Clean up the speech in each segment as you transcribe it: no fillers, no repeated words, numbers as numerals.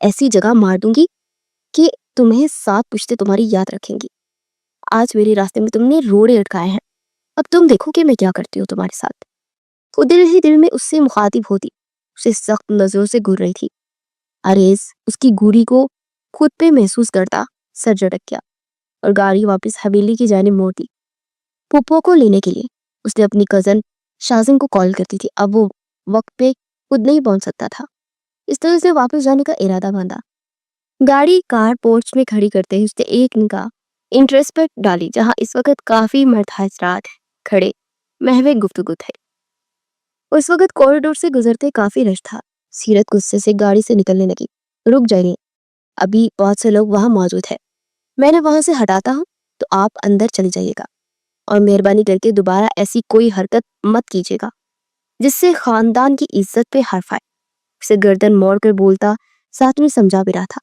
ایسی جگہ مار دوں گی کہ تمہیں 7 پشتے تمہاری یاد رکھیں گی. آج میرے راستے میں تم نے روڑے اٹکائے ہیں, اب تم دیکھو کہ میں کیا کرتی ہوں تمہارے ساتھ. وہ دل ہی دل میں اس سے مخاطب ہوتی, اسے سخت نظروں سے گھور رہی تھی. اریز اس کی گوری کو خود پہ محسوس کرتا سر جھٹک گیا اور گاڑی واپس حویلی کی جانب موڑ دی. پھپھو کو لینے کے لیے اس نے اپنی کزن شازم کو کال کرتی تھی. اب وہ وقت پہ خود نہیں پہنچ سکتا تھا, اس طرح سے واپس جانے کا ارادہ باندھا. گاڑی کار پورچ میں کھڑی کرتے ہی اس نے ایک نگاہ انٹرسٹ پر ڈالی جہاں اس وقت کافی مرد حضرات کھڑے محو گفتگو تھے. اس وقت کوریڈور سے گزرتے کافی رش تھا. سیرت غصے سے گاڑی سے نکلنے لگی. رک جائیے, ابھی بہت سے لوگ وہاں موجود ہیں, میں نے وہاں سے ہٹاتا ہوں تو آپ اندر چلی جائیے گا, اور مہربانی کر کے دوبارہ ایسی کوئی حرکت مت کیجیے گا جس سے خاندان کی عزت پہ حرف آئے. اسے گردن موڑ کر بولتا ساتھ میں سمجھا بھی رہا تھا,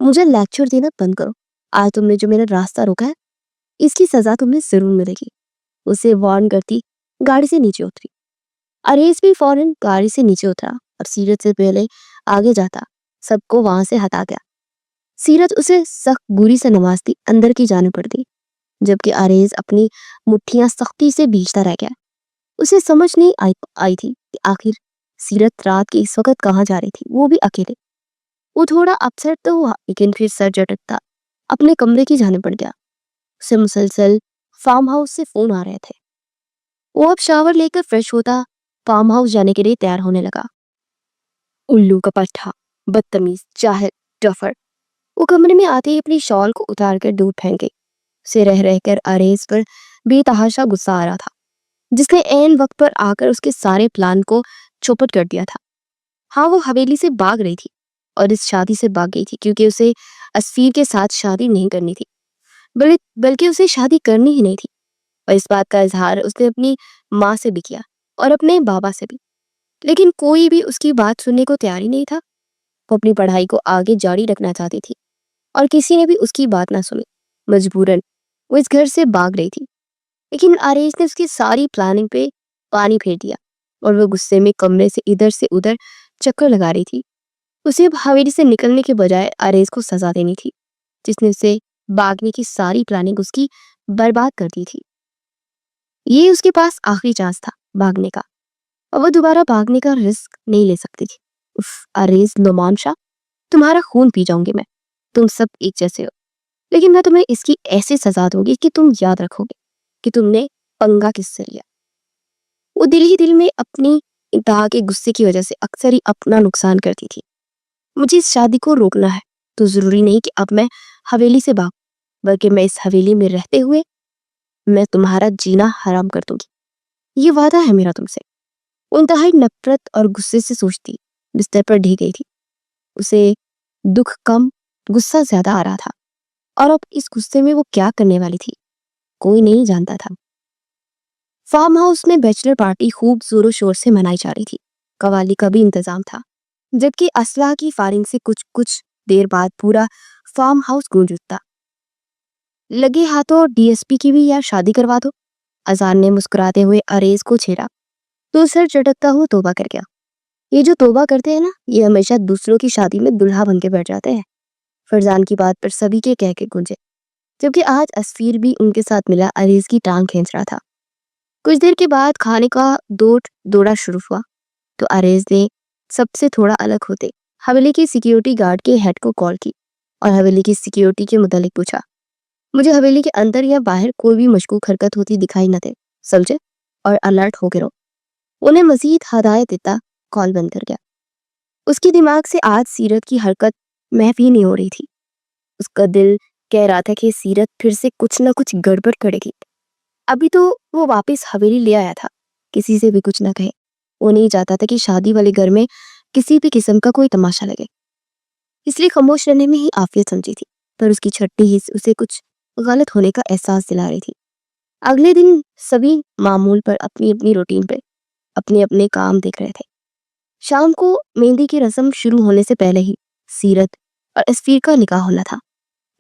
مجھے لیکچر دینا بند کرو. آج تم نے جو میرا راستہ روکا ہے اس کی سزا تمہیں ضرور ملے گی. اسے وارن کرتی گاڑی سے نیچے اتری. اریز بھی فوراً گاڑی سے نیچے اترا اور سیرت سے پہلے آگے جاتا سب کو وہاں سے ہٹا گیا. سیرت اسے سخت بری سے نوازتی اندر کی جانب پڑتی, جبکہ اریز اپنی مٹھیاں سختی سے بیچتا رہ گیا. اسے سمجھ نہیں آئی تھی کہ آخر سیرت رات کے اس وقت کہاں جا رہی تھی, وہ بھی اکیلے. وہ تھوڑا اپسیٹ تو ہوا لیکن پھر سر جھٹکتا اپنے کمرے کی جانب بڑھ گیا. اسے مسلسل فارم ہاؤس سے فون آ رہے تھے. وہ اب شاور لے کر فریش ہوتا فارم ہاؤس جانے کے لیے تیار ہونے لگا. الو کا پٹھا, بدتمیز, جاہل, ڈفر. وہ کمرے میں آتے ہی اپنی شال کو اتار کر دودھ پھینک گئی. اسے رہ رہ کر اریز پر بے تحاشا غصہ آ رہا تھا جس نے عین وقت پر آ کر اس کے سارے پلان کو چوپٹ کر دیا تھا. ہاں, وہ حویلی سے بھاگ رہی تھی اور اس شادی سے بھاگ گئی تھی کیونکہ اسے اسفیر کے ساتھ شادی نہیں کرنی تھی, بلکہ اسے شادی کرنی ہی نہیں تھی. اور اس بات کا اظہار اس نے اپنی ماں سے بھی کیا اور اپنے بابا سے بھی, لیکن کوئی بھی اس کی بات سننے کو تیار ہی نہیں تھا. وہ اپنی پڑھائی کو آگے جاری رکھنا چاہتی تھی اور کسی نے بھی اس کی بات نہ سنی. مجبوراً وہ اس گھر سے بھاگ رہی تھی, لیکن اریز نے اس کی ساری پلاننگ پہ پانی پھیر دیا اور وہ غصے میں کمرے سے ادھر سے ادھر چکر لگا رہی تھی. اسے اب حویلی سے نکلنے کے بجائے اریز کو سزا دینی تھی جس نے اسے بھاگنے کی ساری پلاننگ اس کی برباد کر دی تھی. یہ اس کے پاس آخری چانس تھا بھاگنے کا, اور وہ دوبارہ بھاگنے کا رسک نہیں لے سکتی تھی. اریز نعمان شاہ, تمہارا خون پی جاؤں گی میں, تم سب ایک جیسے ہو, لیکن میں تمہیں اس کی ایسی سزا دوں گی کہ تم یاد رکھو گے کہ تم نے پنگا کس سے لیا. وہ دل ہی دل میں اپنی انتہا کے غصے کی وجہ سے اکثر ہی اپنا نقصان کرتی تھی. مجھے اس شادی کو روکنا ہے تو ضروری نہیں کہ اب میں حویلی سے بھاگ, بلکہ میں اس حویلی میں رہتے ہوئے میں تمہارا جینا حرام کر دوں گی. یہ وعدہ ہے میرا تم سے. وہ انتہائی نفرت اور غصے سے سوچتی بستر پر ڈھہ گئی تھی. اسے دکھ کم, غصہ زیادہ آ رہا تھا, اور اب اس غصے میں وہ کیا کرنے والی تھی کوئی نہیں جانتا تھا. فارم ہاؤس میں بیچلر پارٹی خوب زور و شور سے منائی جا رہی تھی. قوالی کا بھی انتظام تھا, جبکہ اسلحہ کی فائرنگ سے کچھ دیر بعد پورا فارم ہاؤس گونج اٹھتا. لگے ہاتھوں ڈی ایس پی کی بھی یار شادی کروا دو, اذان نے مسکراتے ہوئے اریز کو چھیڑا تو سر چٹکتا ہوا توبہ کر گیا. یہ جو توبہ کرتے ہیں نا, یہ ہمیشہ دوسروں کی شادی میں دلہا بن کے بیٹھ جاتے ہیں. فرزان کی بات پر سبھی کے کہہ کے گونجے, جبکہ آج اسفیر بھی ان کے ساتھ ملا اریز کی ٹانگ کھینچ رہا تھا. کچھ دیر کے بعد کھانے کا دوڑا شروع ہوا تو اریز نے سب سے تھوڑا الگ ہوتے حویلی کی سیکیورٹی گارڈ کے ہیڈ کو کال کی اور حویلی کی سیکیورٹی کے متعلق پوچھا. مجھے حویلی کے اندر یا باہر کوئی بھی مشکوک حرکت ہوتی دکھائی نہ دے, سمجھے, اور الرٹ ہو کے رہو. انہیں مزید ہدایت دیتا کال بند کر گیا. اس کی دماغ سے آج سیرت کی حرکت محفی نہیں ہو رہی تھی. اس کا دل کہہ رہا تھا کہ سیرت پھر سے کچھ نہ کچھ گڑبڑ کرے گی. ابھی تو وہ واپس حویلی لے آیا تھا, کسی سے بھی کچھ نہ کہے. وہ نہیں چاہتا تھا کہ شادی والے گھر میں کسی بھی قسم کا کوئی تماشا لگے, اس لیے خاموش رہنے میں ہی عافیت سمجھی تھی. پر اس کی چھٹی حص اسے کچھ غلط ہونے کا احساس دلا رہی تھی. اگلے دن سبھی معمول پر اپنی اپنی روٹین پہ اپنے اپنے کام دیکھ رہے تھے. شام کو مہندی کی رسم شروع ہونے سے پہلے ہی سیرت اور اسفیر کا نکاح ہونا تھا.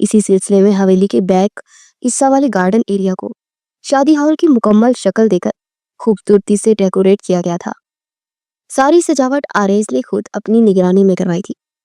اسی سلسلے میں حویلی کے بیک حصہ والے گارڈن ایریا کو شادی ہال کی مکمل شکل دے کر خوبصورتی سے ڈیکوریٹ کیا گیا تھا. ساری سجاوٹ اریز نے خود اپنی نگرانی میں کروائی تھی.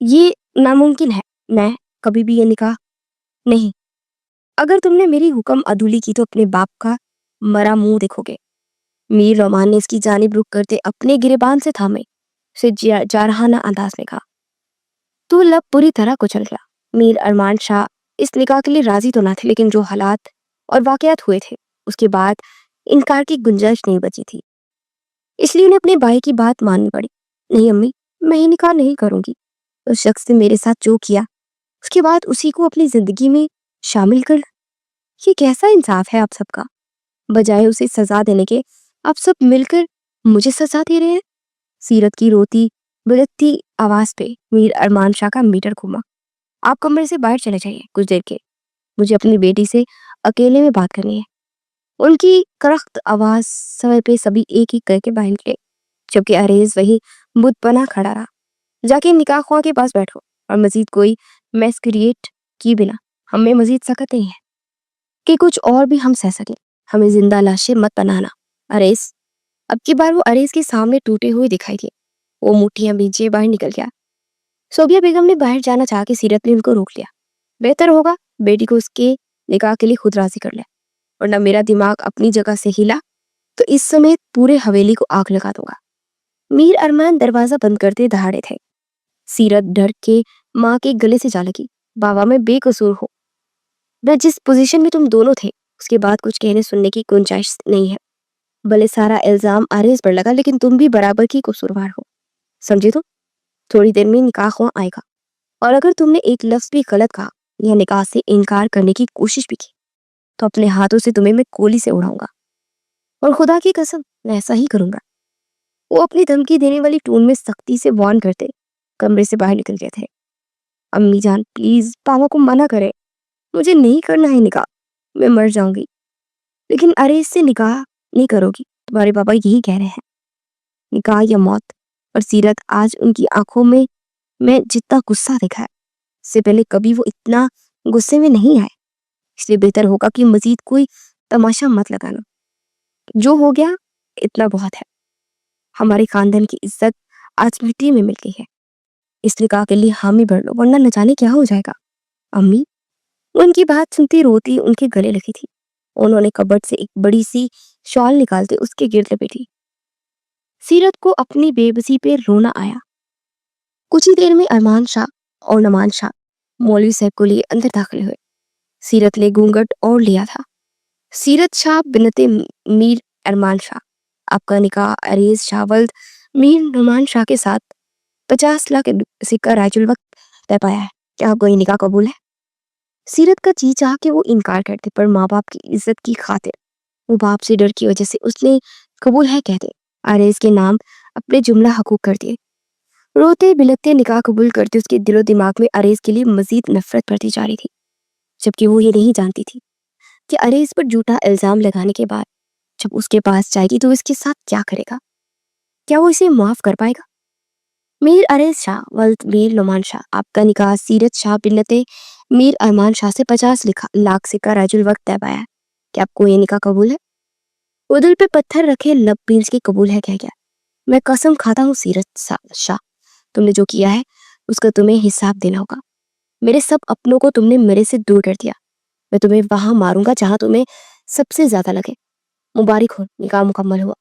یہ ناممکن ہے، میں کبھی بھی یہ نکاح نہیں۔ اگر تم نے میری حکم عدولی کی تو اپنے باپ کا مرا منہ دیکھو گے۔ میر نعمان نے اس کی جانب رخ کرتے اپنے گریبان سے تھامے، اسے جارحانہ انداز میں کہا، تو لب پوری طرح کچل گیا۔ میر ارمان شاہ اس نکاح کے لیے راضی تو نہ تھے، لیکن جو حالات اور واقعات ہوئے تھے اس کے بعد انکار کی گنجائش نہیں بچی تھی، اس لیے انہیں اپنے بھائی کی بات ماننی پڑی۔ نہیں امی، میں یہ نکاح نہیں کروں گی۔ اس شخص نے میرے ساتھ جو کیا اس کے بعد اسی کو اپنی زندگی میں شامل کر، یہ کیسا انصاف ہے آپ سب کا؟ بجائے اسے سزا دینے کے آپ سب مل کر مجھے سزا دے رہے ہیں۔ سیرت کی روتی بلکتی آواز پہ میر ارمان شاہ کا میٹر گھوما۔ آپ کمرے سے باہر چلے جائیے کچھ دیر کے، مجھے اپنی بیٹی سے اکیلے میں بات کرنی ہے۔ ان کی کرخت آواز سمے پہ سبھی ایک ایک کر کے باہر نکلے، جبکہ عریض وہی بت بنا کھڑا رہا۔ جا کے نکاح خواہ کے پاس بیٹھو اور مزید کوئی میسکریٹ کی بنا ہمیں مزید سکت نہیں ہے کہ کچھ اور بھی ہم سہ سکیں۔ ہمیں زندہ لاشیں مت بنانا۔ عریض، اب کی بار وہ عریض کے سامنے ٹوٹے ہوئے دکھائی دیے، وہ مٹھیاں بھیجے باہر نکل گیا۔ صوبیہ بیگم نے باہر جانا چاہ کے سیرت نے ان کو روک لیا۔ بہتر ہوگا بیٹی کو اس کے نکاح کے لیے خود راضی کر لے، ورنہ میرا دماغ اپنی جگہ سے ہلا تو اس سمیت پورے حویلی کو آگ لگا دوں گا۔ میر ارمان دروازہ بند کرتے دہاڑے تھے۔ سیرت ڈر کے ماں کے گلے سے جا لگی، بابا میں بے قصور ہوں، میں جس پوزیشن میں تم دونوں تھے اس کے بعد کچھ کہنے سننے کی گنجائش نہیں ہے۔ بھلے سارا الزام عریض پر لگا، لیکن تم بھی برابر کی قصوروار ہو، سمجھے؟ تو تھوڑی دیر میں نکاح خواہ آئے گا، اور اگر تم نے ایک لفظ بھی غلط کہا یا نکاح سے انکار کرنے کی کوشش بھی کی تو اپنے ہاتھوں سے تمہیں میں گولی سے اڑاؤں گا، اور خدا کی قسم میں ایسا ہی کروں گا۔ وہ اپنی دھمکی دینے والی ٹون میں سختی سے وارن کرتے کمرے سے باہر نکل گئے تھے۔ امی جان پلیز پاپا کو منع کرے، مجھے نہیں کرنا ہے نکاح، میں مر جاؤں گی۔ لیکن عریض سے نکاح نہیں کرو گی، تمہارے پاپا یہی کہہ رہے ہیں، نکاح یا موت۔ اور سیرت آج ان کی آنکھوں میں جتنا غصہ دیکھا ہے اس سے پہلے کبھی وہ اتنا غصے میں نہیں آئے، اس لیے بہتر ہوگا کہ مزید کوئی تماشا مت لگانا۔ جو ہو گیا اتنا بہت ہے، ہمارے خاندان کی عزت آج مٹی میں مل گئی ہے، اس نکاح کے لیے حامی بھر لو، ورنہ نہ جانے کیا ہو جائے گا۔ امی، وہ ان کی بات سنتی روتی ان کے گلے لگی تھی۔ انہوں نے کبٹ سے ایک بڑی سی شال نکالتے اس کے گرد لپیٹی۔ سیرت کو اپنی بے بسی پہ رونا آیا۔ کچھ ہی دیر میں ارمان شاہ اور نعمان شاہ مولوی صاحب کو لیے اندر داخل ہوئے۔ سیرت نے گھونگھٹ اوڑھ لیا تھا۔ سیرت شاہ بنت میر ارمان شاہ، آپ کا نکاح عریض شاہ ولد میر نعمان شاہ کے ساتھ 50 لاکھ سکہ رائج الوقت طے پایا ہے، کیا آپ کو یہ نکاح قبول ہے؟ سیرت کا جی چاہ کہ وہ انکار کرتے، پر ماں باپ کی عزت کی خاطر وہ باپ سے ڈر کی وجہ سے اس نے قبول ہے کہتے عریض کے نام اپنے جملہ حقوق کر دیے۔ روتے بلکتے نکاح قبول کرتے اس کے دل و دماغ میں عریض کے لیے مزید نفرت بڑھتی جا رہی تھی، جبکہ وہ یہ نہیں جانتی تھی کہ عریض پر جھوٹا الزام لگانے کے بعد جب اس کے پاس جائے گی تو اس کے ساتھ کیا کرے گا، کیا وہ اسے معاف کر پائے گا؟ میر عریض شاہ ولد میر نعمان شاہ، آپ کا نکاح سیرت شاہ بنت میر ارمان شاہ سے 50 لاکھ سکہ رائج الوقت طے پایا ہے، کیا آپ کو یہ نکاح قبول ہے؟ وہ دل پہ پتھر رکھے لب بینچ کے قبول ہے کہہ گیا، میں قسم کھاتا ہوں سیرت شاہ، تم نے جو کیا ہے اس کا تمہیں حساب دینا ہوگا۔ میرے سب اپنوں کو تم نے میرے سے دور کر دیا، میں تمہیں وہاں ماروں گا جہاں تمہیں سب سے زیادہ لگے۔ مبارک ہو، نکاح مکمل ہوا۔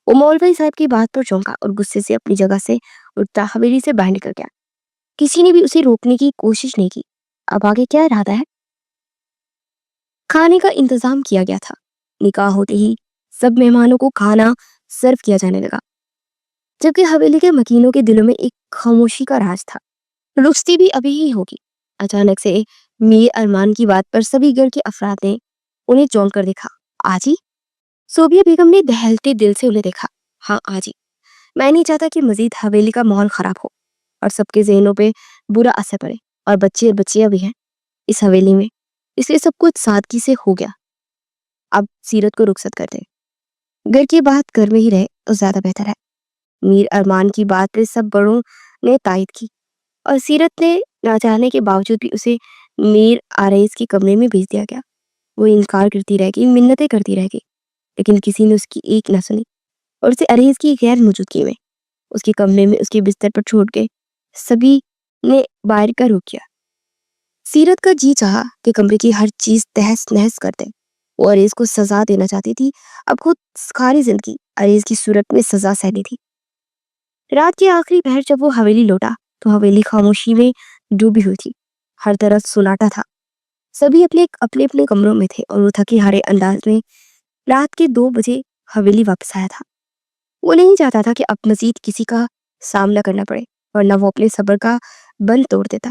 وہ مولوی صاحب کی بات پر چونکا اور غصے سے اپنی جگہ سے اٹھتا حویلی سے باہر نکل گیا۔ کسی نے بھی اسے روکنے کی کوشش نہیں کی۔ اب آگے کیا ارادہ ہے؟ کھانے کا انتظام کیا گیا تھا۔ نکاح ہوتے ہی سب مہمانوں کو کھانا سرو کیا جانے لگا، جبکہ حویلی کے مکینوں کے دلوں میں ایک خاموشی کا راز تھا، رخصتی بھی ابھی ہی ہوگی۔ اچانک سے میر ارمان کی بات پر سبھی گھر کے افراد نے انہیں چونک کر دیکھا۔ آجی؟ صوبیہ بیگم نے دہلتے دل سے انہیں دیکھا۔ ہاں آجی، میں نہیں چاہتا کہ مزید حویلی کا ماحول خراب ہو اور سب کے ذہنوں پہ برا اثر پڑے، اور بچے اور بچیاں بھی ہیں اس حویلی میں، اس لیے سب کچھ سادگی سے ہو گیا۔ اب سیرت کو رخصت کر دیں، گھر کی بات گھر میں ہی رہے تو زیادہ بہتر ہے۔ میر ارمان کی بات پہ سب بڑوں نے تائید کی، اور سیرت نے نہ چاہنے کے باوجود بھی اسے میر عریض کے کمرے میں بھیج دیا گیا۔ وہ انکار کرتی رہ گئی، منتیں کرتی رہ گئی، لیکن کسی نے اس کی ایک نہ سنی، اور اسے عریض کی غیر موجودگی میں اس کے کمرے میں اس کے بستر پر چھوڑ کے سبھی نے باہر کا رک گیا۔ سیرت کا جی چاہا کہ کمرے کی ہر چیز تہس نہس کر دے۔ وہ عریض کو سزا دینا چاہتی تھی، اب خود ساری زندگی عریض کی صورت میں سزا سہنی تھی۔ رات کے آخری پہر جب وہ حویلی لوٹا تو حویلی خاموشی میں ڈوبی ہوئی تھی، ہر طرف سناٹا تھا، سبھی اپنے اپنے کمروں میں تھے اور وہ تھکے ہارے انداز میں رات کے 2 بجے حویلی واپس آیا تھا۔ وہ نہیں چاہتا تھا کہ اب مزید کسی کا سامنا کرنا پڑے، ورنہ وہ اپنے صبر کا بند توڑ دیتا۔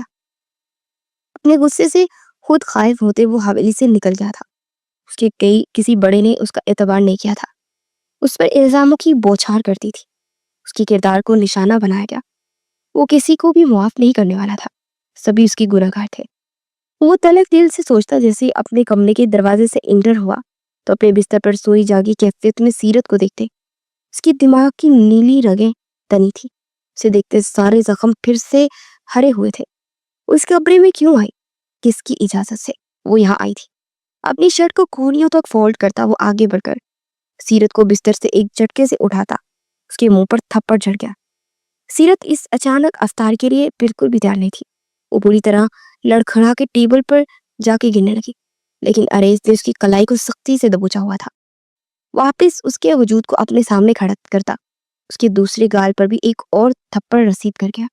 اپنے غصے سے خود خائف ہوتے وہ حویلی سے نکل گیا تھا۔ اس کے کسی بڑے نے اس کا اعتبار نہیں کیا تھا، اس پر الزاموں کی بوچھار کرتی تھی، اس کی کردار کو نشانہ بنایا گیا۔ وہ کسی کو بھی معاف نہیں کرنے والا تھا، سبھی اس کی گنہگار تھے۔ وہ تلک دل سے سوچتا جیسے اپنے کمرے کے دروازے سے انٹر ہوا تو اپنے بستر پر سوئی جاگی کیفیت میں سیرت کو دیکھتے۔ اس کی دماغ کی نیلی رگیں تنی تھی، اسے دیکھتے سارے زخم پھر سے ہرے ہوئے تھے۔ اس کمرے میں کیوں آئی؟ کس کی اجازت سے وہ یہاں آئی تھی؟ اپنی شرٹ کو کونیوں تک فولڈ کرتا وہ آگے بڑھ کر سیرت کو بستر سے ایک جھٹکے سے اٹھاتا، اس کے منہ پر تھپڑ جڑ گیا۔ سیرت اس اچانک افطار کے لیے بالکل بھی تیار نہیں تھی۔ وہ پوری طرح لڑکھڑا کے ٹیبل پر جا کے گرنے لگی، لیکن عریض نے اس کی کلائی کو سختی سے دبوچا ہوا تھا۔ واپس اس کے وجود کو اپنے سامنے کھڑا کرتا اس کے دوسرے گال پر بھی ایک اور تھپڑ رسید کر گیا۔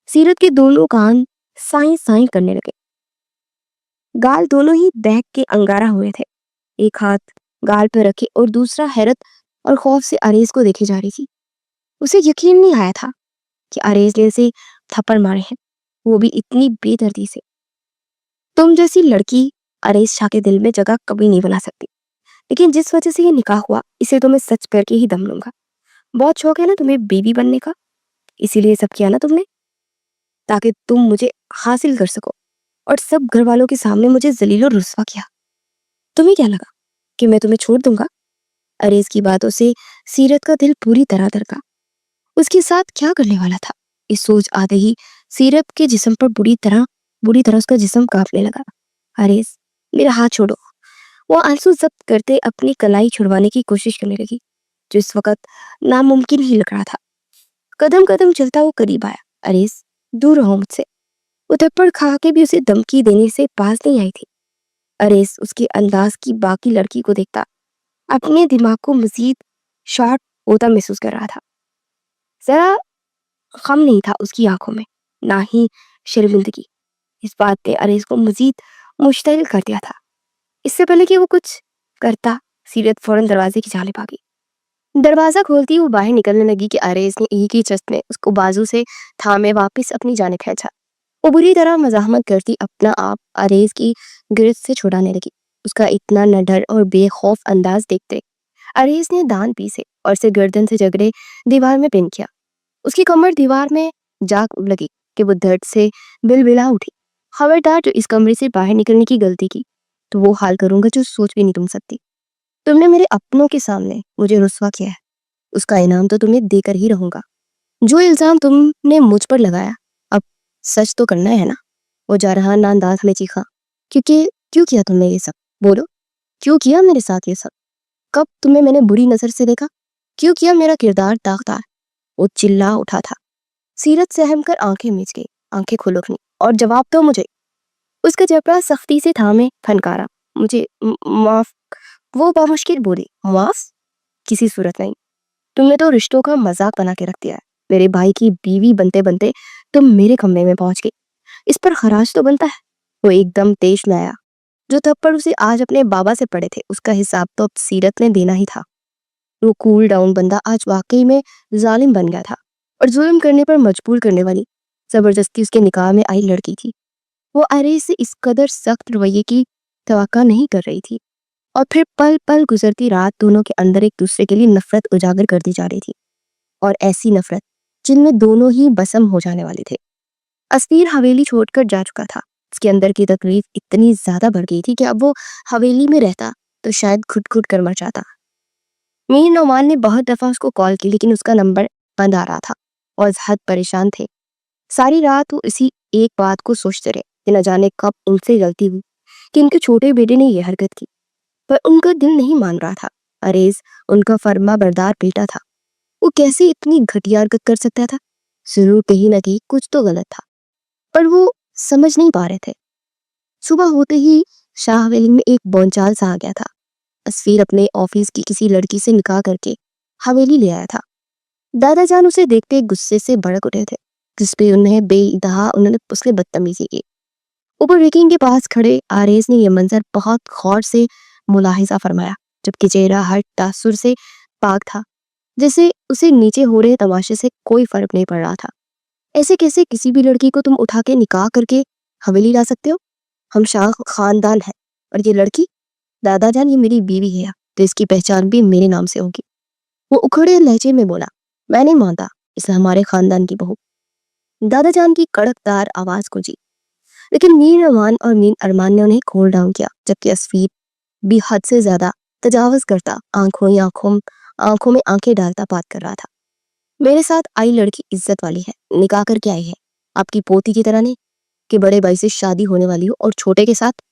سیرت کے دونوں کان سائیں سائیں کرنے لگے، گال دونوں ہی دہک کے انگارہ ہوئے تھے۔ ایک ہاتھ گال پہ رکھے اور دوسرا حیرت اور خوف سے عریض کو دیکھے جا رہی تھی۔ اسے یقین نہیں آیا تھا کہ عریض نے اسے تھپڑ مارے ہیں، وہ بھی اتنی بے دردی سے۔ تم جیسی لڑکی عریض شاہ کے دل میں جگہ کبھی نہیں بنا سکتی، لیکن جس وجہ سے یہ نکاح ہوا اسے تو میں سچ کر کے ہی دم لوں گا۔ بہت شوق ہے نا تمہیں بیوی بننے کا، اسی لیے سب کیا نا تم نے، تاکہ تم مجھے حاصل کر سکو، اور سب گھر والوں کے سامنے مجھے ذلیل و رسوا کیا۔ تمہیں کیا لگا کہ میں تمہیں چھوڑ دوں گا؟ عریض کی باتوں سے سیرت کا دل پوری طرح دھڑکا۔ اس کے ساتھ کیا کرنے والا تھا، اس سوچ آتے ہی سیرت کے جسم پر بری طرح اس کا جسم کانپنے لگا۔ عریض میرا ہاتھ چھوڑو۔ وہ آنسو ضبط کرتے اپنی کلائی چھڑوانے کی کوشش کرنے لگی، جو اس وقت ناممکن ہی لگ رہا تھا۔ قدم قدم چلتا وہ قریب آیا۔ عریض دور رہو مجھ سے۔ وہ تھپڑ کھا کے بھی اسے دھمکی دینے سے پاس نہیں آئی تھی۔ عریض اس کے انداز کی باقی لڑکی کو دیکھتا اپنے دماغ کو مزید شارٹ ہوتا محسوس کر رہا تھا۔ ذرا غم نہیں تھا اس کی آنکھوں میں، نہ ہی شرمندگی۔ اس بات نے عریض کو مزید مشتعل کر دیا تھا۔ اس سے پہلے کہ وہ کچھ کرتا سیرت فوراً دروازے کی جانب آ گئی۔ دروازہ کھولتی وہ باہر نکلنے لگی کہ عریض نے ایک ہی چست میں اس کو بازو سے تھامے واپس اپنی جانب کھینچا۔ وہ بری طرح مزاحمت کرتی اپنا آپ عریض کی گرفت سے چھڑانے لگی۔ اس کا اتنا نڈر اور بے خوف انداز دیکھتے عریض نے دان پیسے اور اسے گردن سے جگڑے دیوار میں پن کیا۔ اس کی کمر دیوار میں جا لگی کہ وہ درد سے بلبلا اٹھی۔ خبردار جو اس کمرے سے باہر نکلنے کی غلطی کی تو وہ حال کروں گا جو سوچ بھی نہیں تم سکتی۔ تم نے میرے اپنوں کے سامنے مجھے رسوا کیا ہے، اس کا انعام تو تمہیں دے کر ہی رہوں گا۔ جو الزام تم نے مجھ پر لگایا اب سچ تو کرنا ہے نا؟ وہ جارحانہ انداز میں چیخا۔ کیوں کیا تم نے یہ سب؟ بولو، کیوں کیا میرے ساتھ یہ سب؟ کب تمہیں میں نے بری نظر سے دیکھا؟ کیوں کیا میرا کردار داغدار؟ وہ چلا اٹھا تھا۔ سیرت سہم کر آنکھیں میچ گئی، آنکھیں کھلکنی، اور جواب دو مجھے۔ اس کا جبڑا سختی سے تھامے پھنکارا۔ مجھے معاف، وہ بامشکل بولی۔ معاف کسی صورت نہیں، تم نے تو رشتوں کا مذاق بنا کے رکھ دیا ہے۔ میرے بھائی کی بیوی بنتے بنتے تم میرے کمرے میں پہنچ گئی، اس پر خراج تو بنتا ہے۔ وہ ایک دم تیش میں آیا۔ جو تھپڑ اسے آج اپنے بابا سے پڑے تھے اس کا حساب تو اب سیرت نے دینا ہی تھا۔ وہ کول ڈاؤن بندہ آج واقعی میں ظالم بن گیا تھا، اور ظلم کرنے پر مجبور کرنے والی زبردستی اس کے نکاح میں آئی لڑکی تھی۔ وہ عریض سے اس قدر سخت رویے کی توقع نہیں کر رہی تھی، اور پھر پل پل گزرتی رات دونوں کے اندر ایک دوسرے کے لیے نفرت اجاگر کر دی جا رہی تھی، اور ایسی نفرت جن میں دونوں ہی بسم ہو جانے والے تھے۔ اسیر حویلی چھوڑ کر جا چکا تھا۔ اس کے اندر کی تکلیف اتنی زیادہ بڑھ گئی تھی کہ اب وہ حویلی میں رہتا تو شاید گھٹ گھٹ کر مر جاتا۔ میر نعمان نے بہت دفعہ اس کو کال کی، لیکن اس کا نمبر بند آ رہا تھا، اور اس حد پریشان تھے۔ ساری رات وہ اسی ایک بات کو سوچتے رہے کہ نہ جانے کب ان سے غلطی ہوئی کہ ان کے چھوٹے بیٹے نے یہ حرکت کی، پر ان کا دل نہیں مان رہا تھا۔ عریض ان کا فرما بردار بیٹا تھا، وہ کیسے اتنی گھٹیا حرکت کر سکتا تھا؟ ضرور کہیں نہ کہیں کچھ تو غلط تھا۔ پر وہ سمجھ نہیں پا رہے تھے۔ صبح ہوتے ہی شاہ حویلی میں ایک بونچال سا آ گیا تھا۔ اسفیر اپنے آفس کی کسی لڑکی سے نکاح کر کے حویلی لے آیا تھا۔ دادا جان اسے دیکھتے غصے سے بھڑک اٹھے تھے، جس پہ بے انتہا انہوں نے اس سے بدتمیزی کی۔ اوپر ریکنگ کے پاس کھڑے آریز نے یہ منظر بہت غور سے ملاحظہ فرمایا، جبکہ چہرہ ہر تاثر سے پاک تھا، جیسے اسے نیچے ہو رہے تماشے سے کوئی فرق نہیں پڑ رہا تھا۔ ایسے کیسے کسی بھی لڑکی کو تم اٹھا کے نکاح کر کے حویلی لا سکتے ہو؟ ہم شاہ خاندان ہے، اور یہ لڑکی دادا جان یہ میری بیوی ہے، تو اس کی پہچان بھی میرے نام سے ہوگی۔ وہ اکھڑے لہجے میں بولا، میں نہیں مانتا اسے ہمارے خاندان کی بہو۔ دادا جان کی کڑک دار آواز گونجی، لیکن میر نعمان اور میر ارمان نے انہیں کھول ڈاؤن کیا، جبکہ اسفیر بھی حد سے زیادہ تجاوز کرتا آنکھوں میں آنکھیں ڈالتا بات کر رہا تھا۔ میرے ساتھ آئی لڑکی عزت والی ہے، نکاح کر کے آئی ہے، آپ کی پوتی کی طرح نہیں کہ بڑے بھائی سے شادی ہونے والی ہو اور چھوٹے کے ساتھ۔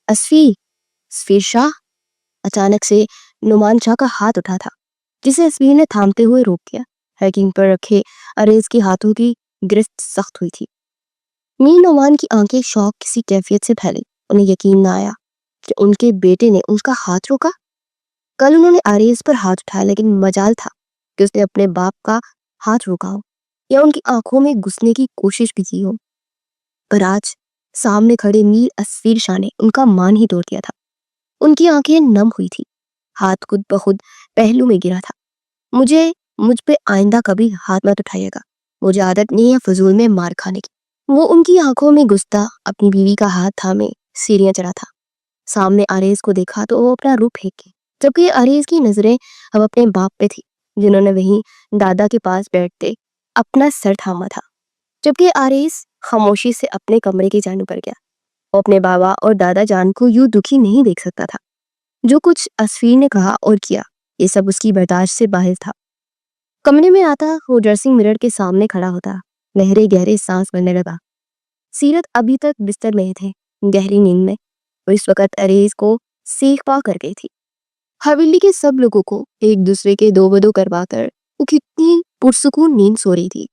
اسفیر شاہ، اچانک سے نعمان شاہ کا ہاتھ اٹھا تھا، جسے اسفیر نے تھامتے ہوئے روک دیا۔ ہیکنگ پر رکھے اریز کے ہاتھوں کی گرفت سخت ہوئی تھی۔ میر نعمان کی آنکھیں شوق کسی کیفیت سے پھیلی، انہیں یقین نہ آیا کہ ان کے بیٹے نے ان کا ہاتھ روکا۔ کل انہوں نے اریز پر ہاتھ اٹھایا، لیکن مجال تھا کہ اس نے اپنے باپ کا ہاتھ روکا ہو یا ان کی آنکھوں میں گھسنے کی کوشش بھی کی ہو، پر آج سامنے کھڑے میر اسفیر شاہ نے ان کا مان ہی توڑ دیا تھا۔ ان کی آنکھیں نم ہوئی تھی، ہاتھ خود بخود پہلو میں گرا تھا۔ مجھ پہ آئندہ کبھی ہاتھ مت اٹھائیے گا، مجھے عادت نہیں ہے فضول میں مار کھانے کی۔ وہ ان کی آنکھوں میں گھستا اپنی بیوی کا ہاتھ تھامے سیڑھیاں چڑھا تھا۔ سامنے اریز کو دیکھا تو وہ اپنا روپ پھینک گئی، جبکہ اریز کی نظریں اب اپنے باپ پہ تھی، جنہوں نے وہیں دادا کے پاس بیٹھتے اپنا سر تھاما تھا۔ جبکہ اریز خاموشی سے اپنے کمرے کی جانب بڑھ گیا۔ وہ اپنے بابا اور دادا جان کو یوں دکھی نہیں دیکھ سکتا تھا۔ جو کچھ اسفیر نے کہا اور کیا، یہ سب اس کی برداشت سے باہر تھا۔ کمرے میں آتا وہ ڈریسنگ مرر کے سامنے کھڑا ہوتا، گہرے سانس بھرنے لگا۔ سیرت ابھی تک بستر میں تھے، گہری نیند میں۔ وہ اس وقت اریز کو سیخ پا کر گئی تھی۔ حویلی کے سب لوگوں کو ایک دوسرے کے دو بدو کروا کر وہ کتنی پرسکون نیند سو رہی تھی۔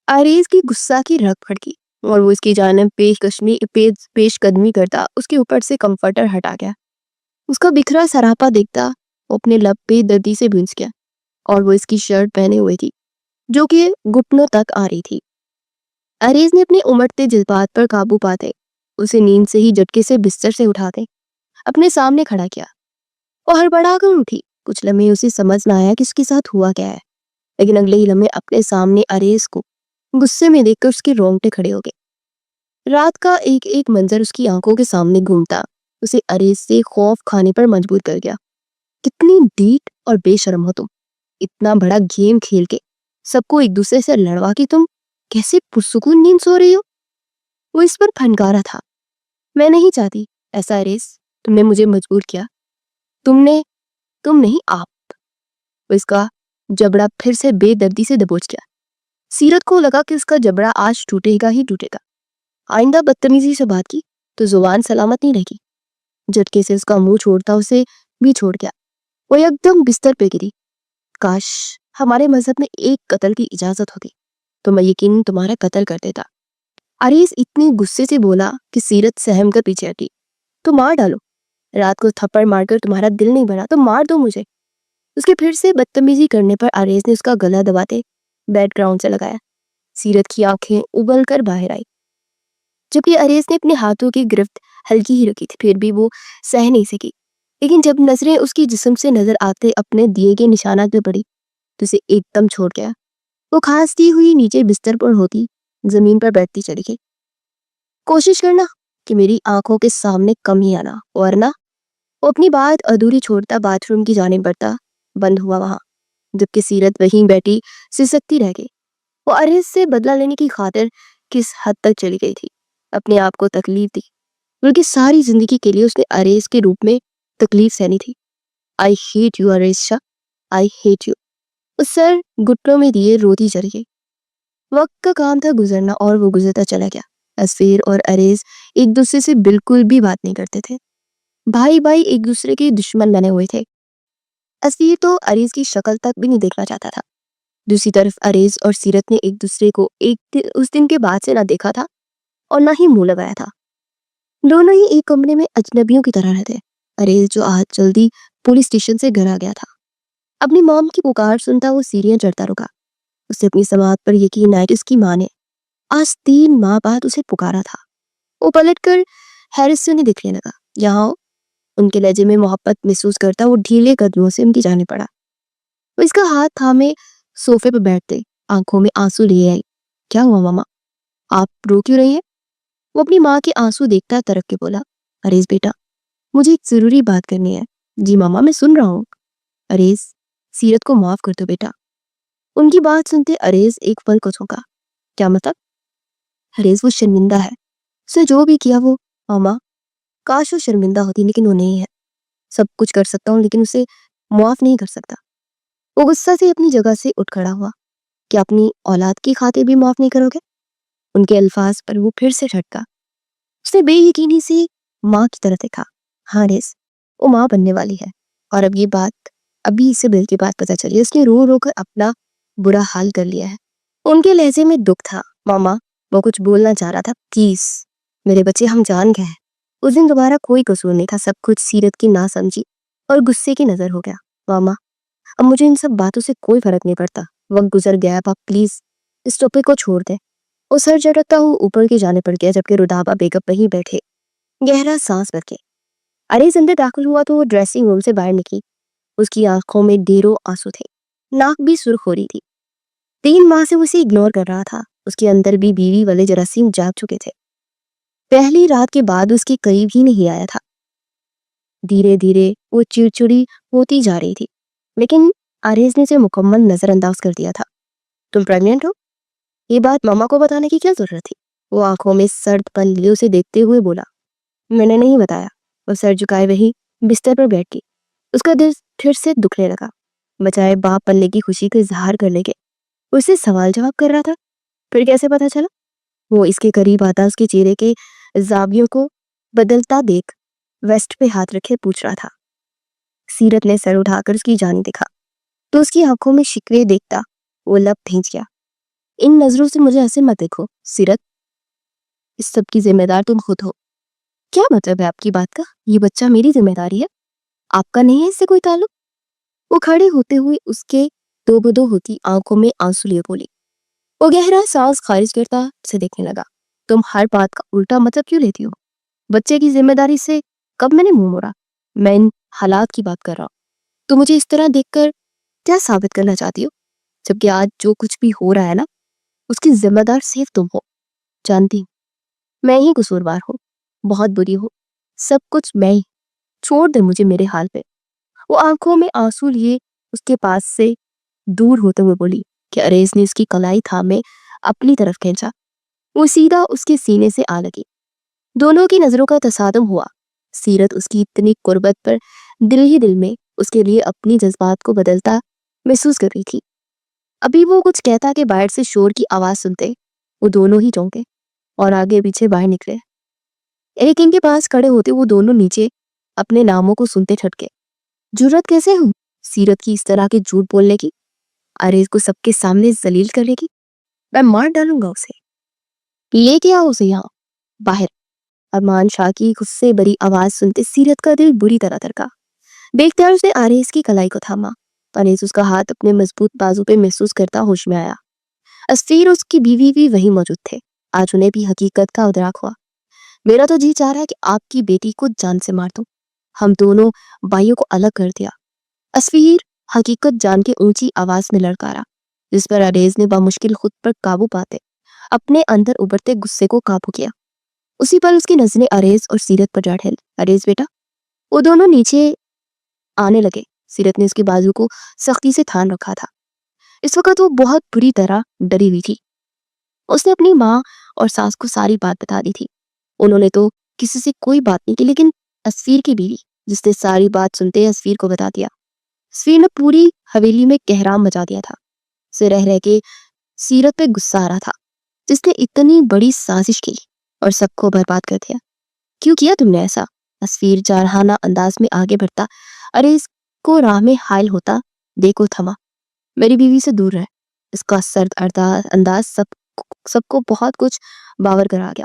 اریز کی غصہ کی رگ پھڑکی اور وہ اس کی جانب پیش قدمی کرتا اس کے اوپر سے کمفرٹر ہٹا گیا۔ اس کا بکھرا سراپا دیکھتا وہ اپنے لب پہ دردی سے بھنس گیا، اور وہ اس کی شرٹ پہنے ہوئی تھی جو کہ گھٹنوں تک آ رہی تھی۔ اریز نے اپنے امڑتے جذبات پر قابو پاتے اسے نیند سے ہی جھٹکے سے بستر سے اٹھاتے اپنے سامنے کھڑا کیا۔ وہ ہڑبڑا کر اٹھی، کچھ لمحے اسے سمجھ نہ آیا کہ اس کے ساتھ ہوا کیا ہے، لیکن اگلے ہی لمحے اپنے سامنے اریز کو غصے میں دیکھ کر اس کے رونگٹے کھڑے ہو گئے۔ رات کا ایک ایک منظر اس کی آنکھوں کے سامنے گھومتا اسے اریز سے خوف کھانے پر مجبور کر گیا۔ کتنی ڈھیٹ اور بے شرم ہو تم، اتنا بڑا گیم کھیل کے سب کو ایک دوسرے سے لڑوا کے تم کیسے پرسکون نیند سو رہی ہو؟ وہ اس پر پھنکارا تھا۔ میں نہیں چاہتی ایسا اریز، تم نے مجھے مجبور کیا، تم نہیں آپ۔ وہ اس کا جبڑا پھر سے بے دردی سے دبوچ گیا۔ سیرت کو لگا کہ اس کا جبڑا آج ٹوٹے گا ہی ٹوٹے گا۔ آئندہ بدتمیزی سے بات کی تو زبان سلامت نہیں رہے گی۔ جھٹکے سے اس کا منہ چھوڑتا اسے بھی چھوڑ گیا۔ وہ ایک دم بستر پہ گری۔ کاش ہمارے مذہب میں ایک قتل کی اجازت ہوتی تو میں یقیناً تمہارا قتل کر دیتا۔ اریز اتنی غصے سے بولا کہ سیرت سہم کر پیچھے ہٹی۔ تو مار ڈالو، رات کو تھپڑ مار کر تمہارا دل نہیں بھرا تو مار دو مجھے۔ اس کے پھر سے بدتمیزی کرنے پر اریز نے اس کا گلا دباتے بیک گراؤنڈ سے لگایا۔ سیرت کی آنکھیں ابل کر باہر آئی، جبکہ اریز نے اپنے ہاتھوں کی گرفت ہلکی ہی رکھی تھی، پھر بھی وہ سہ نہیں سکی۔ لیکن جب نظریں اس کی جسم سے نظر آتے اپنے دیے گئے نشانات پہ پڑی تو اسے ایک دم چھوڑ گیا۔ وہ کھانستی ہوئی نیچے بستر پر ہوتی زمین پر بیٹھتی چلی گئی۔ کوشش کرنا کہ میری آنکھوں کے سامنے کم ہی آنا، ورنہ۔ وہ اپنی بات ادھوری چھوڑتا باتھ روم کی جانب بڑھتا بند ہوا وہاں، جبکہ سیرت وہیں بیٹھی سسکتی رہ گئی۔ وہ اریز سے بدلہ لینے کی خاطر کس حد تک چلی گئی تھی، اپنے آپ کو تکلیف دی، بلکہ ساری زندگی کے لیے اس نے اریز کے روپ میں تکلیف سہنی تھی۔ I hate you Areez Shah, I hate you. اس سر گھٹنوں میں دیے روتی چلی گئی۔ وقت کا کام تھا گزرنا، اور وہ گزرتا چلا گیا۔ اسفیر اور اریز ایک دوسرے سے بالکل بھی بات نہیں کرتے تھے۔ بھائی ایک دوسرے کے دشمن بنے ہوئے تھے۔ اسفیر تو اریز کی شکل تک بھی نہیں دیکھنا چاہتا تھا۔ دوسری طرف اریز اور سیرت نے ایک دوسرے کو اس دن کے بعد سے نہ دیکھا تھا اور نہ ہی منہ لگایا تھا۔ دونوں ہی ایک کمرے میں اجنبیوں کی طرح رہتے۔ اریز جو آج جلدی پولیس اسٹیشن سے گھر آ گیا تھا، اپنی موم کی پکار سنتا وہ سیڑھیاں چڑھتا رکا۔ اسے اپنی سماعت پر یقین آیا کہ اس کی ماں نے آج 3 ماہ بعد اسے پکارا تھا۔ وہ پلٹ کر ہیرس سے انہیں دکھنے لگا۔ یہاں ان کے لہجے میں محبت محسوس کرتا وہ ڈھیلے قدموں سے ان کی جانب پڑا۔ وہ اس کا ہاتھ تھامے صوفے پہ بیٹھتے، آنکھوں میں آنسو لیے آئی۔ کیا ہوا ماما؟ آپ رو کیوں رہی ہیں؟ وہ اپنی ماں کے آنسو دیکھتا ترک کے بولا، اریز بیٹا، مجھے ایک ضروری بات کرنی ہے۔ جی ماما، میں سن رہا ہوں۔ اریز، سیرت کو معاف کر دو بیٹا۔ ان کی بات سنتے اریز ایک پل کو جھونکا۔ کیا مطلب؟ اریز، وہ شرمندہ ہے، اس نے جو بھی کیا وہ ماما، کاش وہ شرمندہ ہوتی، لیکن وہ نہیں ہے۔ سب کچھ کر سکتا ہوں لیکن اسے معاف نہیں کر سکتا۔ وہ غصہ سے اپنی جگہ سے اٹھ کھڑا ہوا۔ کیا اپنی اولاد کی خاطر بھی معاف نہیں کرو گے؟ ان کے الفاظ پر وہ پھر سے جھٹکا۔ اس نے بے یقینی سے ماں کی طرف دیکھا۔ ہاں ریس، وہ ماں بننے والی ہے، اور اب یہ بات ابھی اسے دل کی بات پتہ چلی۔ اس نے رو رو کر اپنا برا حال کر لیا ہے۔ ان کے لہجے میں دکھ تھا۔ ماما، وہ کچھ بولنا چاہ رہا تھا۔ پلیز میرے بچے، ہم جان گئے ہیں۔ اس دن دوبارہ کوئی قصور نہیں تھا، سب کچھ سیرت کی ناسمجھی اور غصے کی نظر ہو گیا۔ ماما، اب مجھے ان سب باتوں سے کوئی فرق نہیں پڑتا، وقت گزر گیا، اب آپ پلیز اس ٹاپک کو چھوڑ دیں۔ وہ سر جھٹکتا ہوا اوپر کی جانب پڑ گیا، جبکہ رودابہ بیگم وہیں بیٹھے گہرا سانس بھر کے۔ اریز اندر داخل ہوا تو وہ ڈریسنگ روم سے باہر نکلی۔ اس کی آنکھوں میں ڈھیروں آنسو تھے، ناک بھی سرخ ہو رہی تھی۔ 3 ماہ سے وہ اسے اگنور کر رہا تھا۔ اس کے اندر بھی بیوی والے جراثیم جاگ چکے تھے۔ پہلی رات کے بعد اس کے قریب ہی نہیں آیا تھا۔ دھیرے دھیرے وہ چڑچڑی ہوتی جا رہی تھی، لیکن اریز نے اسے مکمل نظر انداز کر دیا تھا۔ تم پریگننٹ ہو؟ یہ بات ماما کو بتانے کی کیا ضرورت تھی؟ وہ آنکھوں میں سرد پن لیے اسے دیکھتے ہوئے بولا، میں نے نہیں بتایا۔ وہ سر جھکائے وہی بستر پر بیٹھ گئی۔ اس کا دل پھر سے دکھنے لگا۔ بجائے باپ بننے کی خوشی کا اظہار کرنے کے، وہ اسے سوال جواب کر رہا تھا۔ پھر کیسے پتا چلا؟ وہ اس کے قریب آتا اس کے چہرے کے زاویوں کو بدلتا دیکھ ویسٹ پہ ہاتھ رکھے پوچھ رہا تھا۔ سیرت نے سر اٹھا کر اس کی جانب دیکھا تو اس کی آنکھوں میں شکوے دیکھتا وہ لب بھینچ گیا۔ ان نظروں سے مجھے ایسے مت دیکھو سیرت، اس سب کی ذمہ دار تم خود ہو۔ کیا مطلب ہے آپ کی بات کا؟ یہ بچہ میری ذمہ داری ہے، آپ کا نہیں ہے اس سے کوئی تعلق؟ وہ کھڑے ہوتے ہوئے اس کے دو بدو ہوتی آنکھوں میں آنسو لیے بولی۔ وہ گہرا سانس خارج کرتا اسے دیکھنے لگا۔ تم ہر بات کا الٹا مطلب کیوں لیتی ہو؟ بچے کی ذمہ داری سے کب میں نے منہ موڑا؟ میں ان حالات کی بات کر رہا ہوں۔ تو مجھے اس طرح دیکھ کر کیا ثابت کرنا چاہتی ہو؟ جبکہ آج جو کچھ بھی ہو رہا ہے نا، اس کی ذمہ دار صرف تم ہو۔ جانتی ہوں میں ہی قصوروار ہوں، بہت بری ہوں، سب کچھ میں ہی۔ چھوڑ دے مجھے میرے حال پہ۔ وہ آنکھوں میں آنسو لیے اس کے پاس سے دور ہوتے ہوئے بولی کہ اریز نے اس کی کلائی تھامے اپنی طرف کھینچا۔ وہ سیدھا اس کے سینے سے آ لگی۔ دونوں کی نظروں کا تصادم ہوا۔ سیرت اس کی اتنی قربت پر دل ہی دل میں اس کے لیے اپنی جذبات کو بدلتا محسوس کر رہی تھی۔ ابھی وہ کچھ کہتا کہ باہر سے شور کی آواز سنتے وہ دونوں ہی چونکے اور آگے پیچھے باہر نکلے۔ ایک ان کے پاس کھڑے ہوتے وہ دونوں نیچے اپنے ناموں کو سنتے ٹھٹکے۔ جرأت کیسے ہوں سیرت کی اس طرح کے جھوٹ بولنے کی؟ اریز کو سب کے سامنے ذلیل کرنے کی؟ میں مار ڈالوں گا اسے۔ لے کے آؤ اسے یہاں باہر۔ ارمان شاہ کی خود سے بری آواز سنتے سیرت کا دل بری طرح تھرکا۔ بے اختیار اس نے اریز کی کلائی کو تھاما۔ اریز اس کا ہاتھ اپنے مضبوط بازو پہ محسوس کرتا ہوش میں آیا۔ اسفیر اس کی بیوی بھی وہیں موجود تھے۔ آج انہیں بھی حقیقت کا ادراک ہوا۔ میرا تو جی چاہ رہا ہے کہ آپ کی بیٹی کو جان سے مار دوں۔ ہم دونوں بھائیوں کو الگ کر دیا۔ اسفیر حقیقت جان کے اونچی آواز میں لڑکارا، جس پر اریز نے بمشکل خود پر قابو پاتے اپنے اندر ابھرتے غصے کو قابو کیا۔ اسی پر اس کی نظریں اریز اور سیرت پر جا ٹھہری۔ اریز بیٹا۔ وہ دونوں نیچے آنے لگے۔ سیرت نے اس کے بازو کو سختی سے تھام رکھا تھا۔ اس وقت وہ بہت بری طرح ڈری ہوئی تھی۔ اس نے اپنی ماں اور ساس کو ساری بات بتا دی تھی۔ انہوں نے تو کسی سے کوئی بات نہیں کی، لیکن اسفیر کی بیوی، جس نے ساری بات سنتے اسفیر کو بتا دیا۔ اسفیر نے پوری حویلی میں کہرام مچا دیا تھا۔ اسے رہ رہ کے سیرت پہ غصہ آ رہا تھا، جس نے اتنی بڑی سازش کی اور سب کو برباد کر دیا۔ کیوں کیا تم نے ایسا؟ اسفیر جارحانہ انداز میں آگے بڑھتا اریز کو راہ میں حائل ہوتا دیکھو تھما۔ میری بیوی سے دور رہ۔ اس کا سرد انداز سب کو بہت کچھ باور کرا گیا۔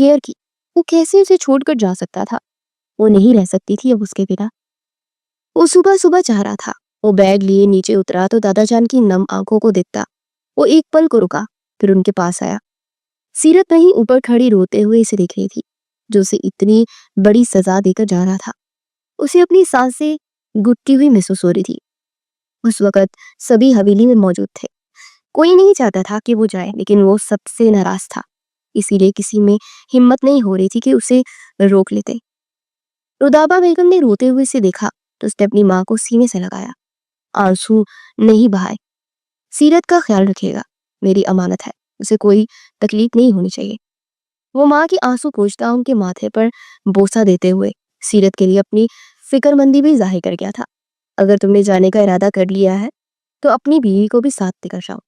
کیئر کی، وہ کیسے اسے چھوڑ کر جا سکتا تھا؟ وہ نہیں رہ سکتی تھی اب اس کے بنا۔ وہ صبح صبح چاہ رہا تھا، وہ بیگ لیے نیچے اترا تو دادا جان کی نم آنکھوں کو دیکھتا۔ وہ ایک پل کو رکا، پھر ان کے پاس آیا۔ سیرت وہیں اوپر کھڑی روتے ہوئے اسے دیکھ رہی تھی، جو اسے اتنی بڑی سزا دے کر جا رہا تھا۔ اسے اپنی سانسیں گھٹتی ہوئی محسوس ہو رہی تھی۔ اس وقت سبھی حویلی میں موجود تھے۔ کوئی نہیں چاہتا تھا کہ وہ جائے، لیکن وہ سب سے ناراض تھا، اسی لیے کسی میں ہمت نہیں ہو رہی تھی کہ اسے روک لیتے۔ رودابہ بیگم نے روتے ہوئے اسے دیکھا تو اس نے اپنی ماں کو سینے سے لگایا۔ آنسو نہیں بہائے۔ سیرت کا خیال رکھے گا، میری امانت ہے، اسے کوئی تکلیف نہیں ہونی چاہیے۔ وہ ماں کی آنسو پوچھتا ان کے ماتھے پر بوسہ دیتے ہوئے سیرت کے لیے اپنی فکر مندی بھی ظاہر کر گیا تھا۔ اگر تم نے جانے کا ارادہ کر لیا ہے تو اپنی بیوی کو بھی ساتھ لے کر جاؤ۔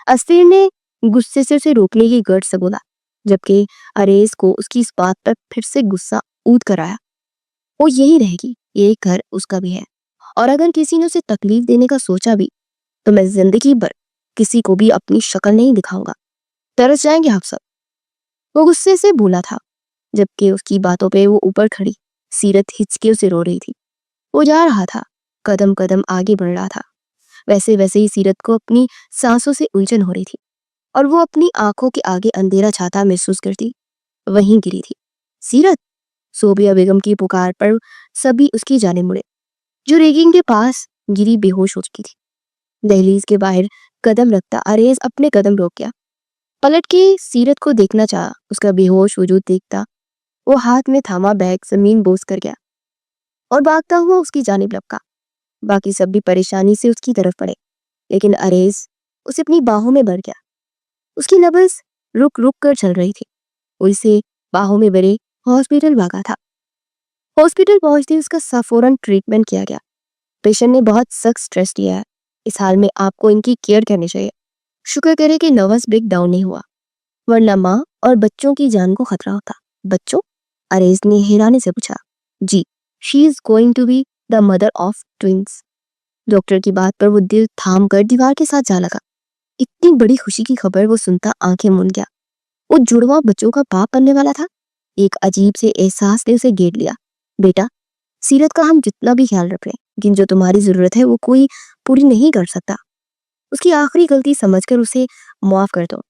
اسیر نے غصے سے اسے روکنے کی گرج سے بولا، جبکہ اریز کو اس کی اس بات پر پھر سے غصہ اود کر آیا۔ وہ یہی رہے گی، یہ گھر اس کا بھی ہے، اور اگر کسی نے اسے تکلیف دینے کا سوچا بھی تو میں زندگی بھر کسی کو بھی اپنی شکل نہیں دکھاؤں گا۔ ترس جائیں گے آپ سب۔ وہ غصے سے بولا تھا، جبکہ اس کی باتوں پہ وہ اوپر کھڑی سیرت ہچکیوں سے رو رہی تھی۔ وہ جا رہا تھا، قدم قدم آگے بڑھ رہا تھا۔ ویسے ویسے ہی سیرت کو اپنی سانسوں سے الجھن ہو رہی تھی، اور وہ اپنی آنکھوں کے آگے اندھیرا چھاتا محسوس کرتی وہیں گری تھی۔ سیرت! صوبیہ بیگم کی پکار پر سبھی اس کی جانب مڑے، جو ریگنگ کے پاس گری بے ہوش ہو چکی تھی۔ دہلیز کے باہر قدم رکھتا اریز اپنے قدم روک گیا، پلٹ کے سیرت کو دیکھنا چاہا۔ اس کا بے ہوش وجود دیکھتا وہ ہاتھ میں تھاما بیگ زمین بوس کر گیا اور بھاگتا ہوا اس کی جانب لپکا۔ باقی سب بھی پریشانی سے اس کی طرف پڑے، لیکن اریز اسے اپنی باہوں میں بھر گیا۔ اس کی نبض رک رک کر چل رہی تھی۔ وہ اسے باہوں میں بھرے ہاسپٹل بھاگا تھا۔ ہاسپٹل پہنچتے اس کا فوراً ٹریٹمنٹ کیا گیا۔ پیشنٹ نے بہت سخت سٹریس دیا ہے، اس حال میں آپ کو ان کی کیئر کرنی چاہیے۔ شکر کرے کہ نروس بریک ڈاؤن نہیں ہوا، ورنہ ماں اور بچوں کی جان کو خطرہ ہوتا۔ بچوں؟ اریز نے حیرانی سے پوچھا۔ جی، she is going to be the mother of twins. Doctor کی بات پر وہ دل تھام کر دیوار کے ساتھ جا لگا۔ اتنی بڑی خوشی کی خبر وہ سنتا آنکھیں موند گیا۔ وہ جڑواں بچوں کا باپ بننے والا تھا۔ ایک عجیب سے احساس نے اسے گھیر لیا۔ بیٹا، سیرت کا ہم جتنا بھی خیال رکھ رہے ہیں، لیکن جو تمہاری ضرورت ہے وہ کوئی پوری نہیں کر سکتا۔ اس کی آخری غلطی سمجھ کر اسے معاف کر دو۔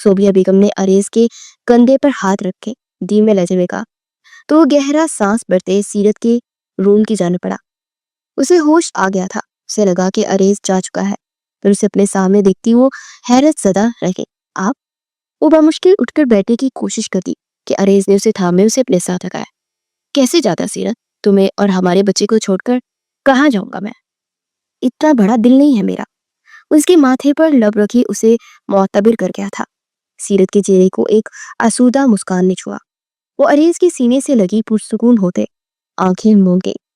صوبیہ بیگم نے اریز کے کندھے پر ہاتھ رکھ کے دھیمے لہجے میں کہا، تو وہ گہرا سانس بھرتے سیرت کے روم کی جانب پڑا۔ اسے ہوش آ گیا تھا، اسے لگا کہ اریز جا چکا ہے۔ پھر اسے اپنے سامنے دیکھتی وہ حیرت زدہ رہ گئی۔ آپ؟ وہ بمشکل اٹھ کر بیٹھنے کی کوشش کرتی کہ اریز نے اسے تھامے اسے اپنے ساتھ لگایا۔ کیسے جاتا سیرت؟ تمہیں اور ہمارے بچے کو چھوڑ کر کہاں جاؤں گا میں؟ اتنا بڑا دل نہیں ہے میرا۔ اس کے ماتھے پر لب رکھی اسے معتبر کر گیا تھا۔ سیرت کے چہرے کو ایک آسودہ مسکان نے چھوا۔ وہ اریز کے سینے سے لگی پرسکون ہوتے آنکھیں موند گئی۔